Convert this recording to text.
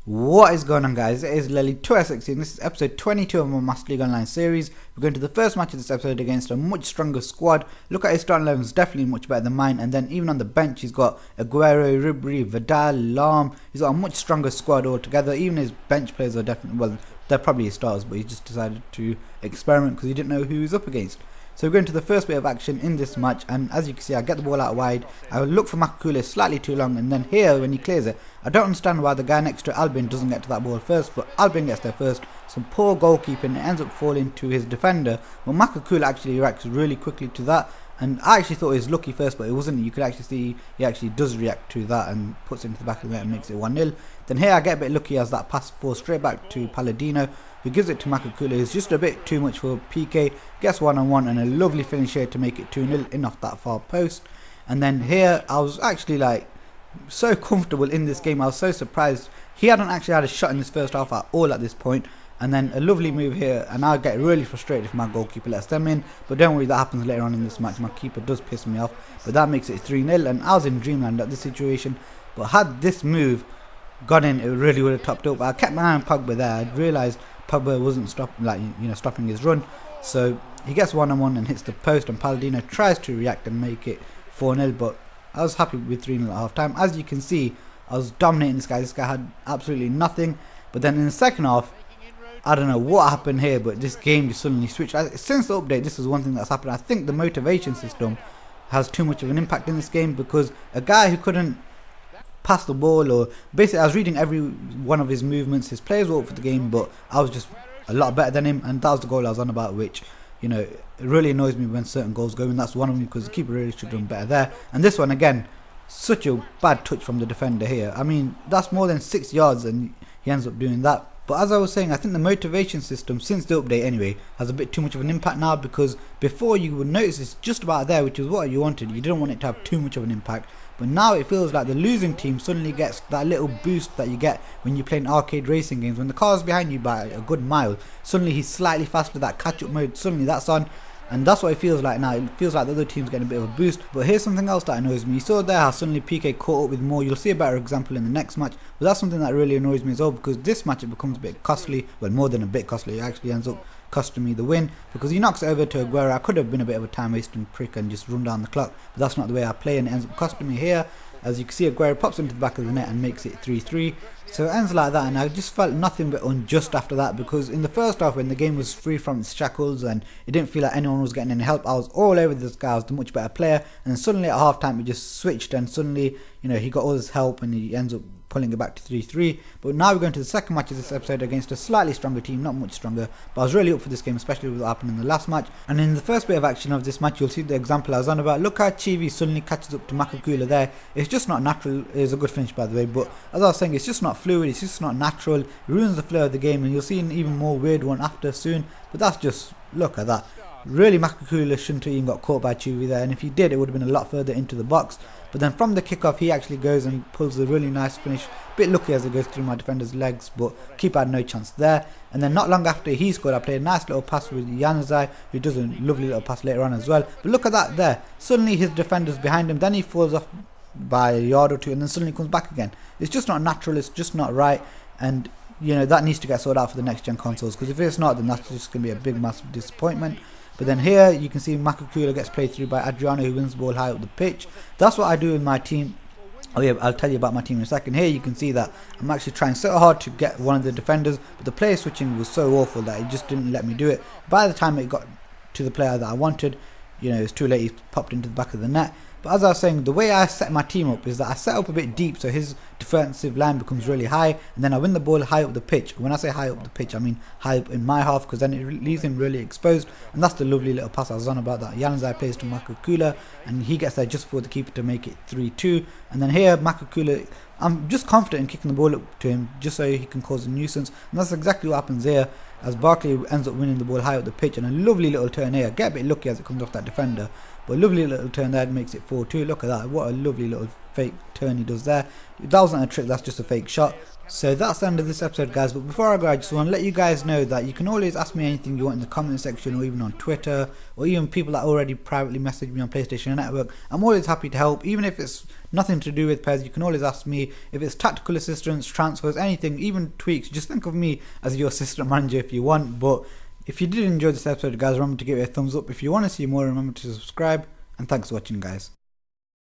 What is going on, guys? It is Lily 2S16. This is episode 22 of my Master League Online series. We're going to the first match of this episode against a much stronger squad. Look at his starting 11, is definitely much better than mine. And then even on the bench, he's got Aguero, Ribery, Vidal, Lahm. He's got a much stronger squad altogether. Even his bench players are definitely, well, they're probably his stars, but he just decided to experiment because he didn't know who he was up against. So we're going to the first bit of action in this match, and as you can see, I get the ball out wide. I will look for Makakula slightly too long, and then here when he clears it, I don't understand why the guy next to Albin doesn't get to that ball first, but Albin gets there first. Some poor goalkeeping, and it ends up falling to his defender, but Makakula actually reacts really quickly to that. And I actually thought he was lucky first, but it wasn't. You could actually see he actually does react to that and puts it into the back of the net and makes it 1-0. Then here I get a bit lucky as that pass falls straight back to Palladino, who gives it to Makakula. It's just a bit too much for PK, gets one-on-one and a lovely finish here to make it 2-0 in off that far post. And then here I was actually like so comfortable in this game. I was so surprised. He hadn't actually had a shot in this first half at all at this point. And then a lovely move here, and I get really frustrated if my goalkeeper lets them in. But don't worry, that happens later on in this match. My keeper does piss me off, but that makes it 3-0. And I was in dreamland at this situation. But had this move gone in, it really would have topped up. I kept my eye on Pogba there. I realised Pogba wasn't stopping his run. So he gets one-on-one and hits the post, and Palladino tries to react and make it 4-0. But I was happy with 3-0 at half time. As you can see, I was dominating this guy. This guy had absolutely nothing. But then in the second half, I don't know what happened here, but this game just suddenly switched. Since the update, this is one thing that's happened. I think the motivation system has too much of an impact in this game, because a guy who couldn't pass the ball, or basically I was reading every one of his movements, his players were up for the game, but I was just a lot better than him, and that was the goal I was on about, which, you know, it really annoys me when certain goals go in. That's one of them, because the keeper really should have done better there. And this one again, such a bad touch from the defender here. I mean, that's more than 6 yards and he ends up doing that. But as I was saying, I think the motivation system, since the update anyway, has a bit too much of an impact now, because before you would notice it's just about there, which is what you wanted. You didn't want it to have too much of an impact. But now it feels like the losing team suddenly gets that little boost that you get when you're playing arcade racing games. When the car's behind you by a good mile, suddenly he's slightly faster, that catch-up mode, suddenly that's on. And that's what it feels like now. It feels like the other team's getting a bit of a boost. But here's something else that annoys me. You saw there how suddenly PK caught up with more. You'll see a better example in the next match. But that's something that really annoys me as well, because this match it becomes a bit costly. Well, more than a bit costly. It actually ends up costing me the win, because he knocks it over to Aguero. I could have been a bit of a time wasting prick and just run down the clock, but that's not the way I play, and it ends up costing me here. As you can see, Aguero pops into the back of the net and makes it 3-3. So it ends like that, and I just felt nothing but unjust after that, because in the first half, when the game was free from its shackles and it didn't feel like anyone was getting any help, I was all over this guy. I was the much better player, and then suddenly at half time it just switched, and suddenly, you know, he got all this help and he ends up pulling it back to 3-3. But now we're going to the second match of this episode against a slightly stronger team, not much stronger, but I was really up for this game, especially with what happened in the last match. And in the first bit of action of this match, you'll see the example I was on about. Look how Chivi suddenly catches up to Makakula there. It's just not natural. It's a good finish, by the way, but as I was saying, it's just not fluid, it's just not natural. It ruins the flow of the game, and you'll see an even more weird one after soon. But that's just, look at that. Really, Makakula shouldn't have even got caught by Chivi there, and if he did, it would have been a lot further into the box. But then from the kickoff, he actually goes and pulls a really nice finish. Bit lucky as it goes through my defender's legs, but keeper had no chance there. And then not long after he scored, I played a nice little pass with Januzaj, who does a lovely little pass later on as well. But look at that there. Suddenly his defender's behind him, then he falls off by a yard or two, and then suddenly comes back again. It's just not natural, it's just not right. And you know, that needs to get sorted out for the next gen consoles, because if it's not, then that's just going to be a big massive disappointment. But then here you can see Makakula gets played through by Adriano, who wins the ball high up the pitch. That's what I do in my team. Oh yeah, I'll tell you about my team in a second. Here you can see that I'm actually trying so hard to get one of the defenders, but the player switching was so awful that it just didn't let me do it. By the time it got to the player that I wanted, you know, it's too late. He popped into the back of the net. But as I was saying, the way I set my team up is that I set up a bit deep, so his defensive line becomes really high, and then I win the ball high up the pitch. When I say high up the pitch, I mean high up in my half, because then it leaves him really exposed. And that's the lovely little pass I was on about, that Januzaj plays to Makakula, and he gets there just for the keeper to make it 3-2. And then here Makakula, I'm just confident in kicking the ball up to him just so he can cause a nuisance, and that's exactly what happens here, as Barkley ends up winning the ball high up the pitch. And a lovely little turn here. Get a bit lucky as it comes off that defender, but a lovely little turn there makes it 4-2. Look at that, what a lovely little fake turn he does there. That wasn't a trick, that's just a fake shot. So that's the end of this episode, guys, but before I go, I just want to let you guys know that you can always ask me anything you want in the comment section, or even on Twitter, or even people that already privately message me on PlayStation Network. I'm always happy to help, even if it's nothing to do with PES. You can always ask me if it's tactical assistance, transfers, anything, even tweaks. Just think of me as your assistant manager if you want. But if you did enjoy this episode, guys, remember to give it a thumbs up. If you want to see more, remember to subscribe, and thanks for watching, guys.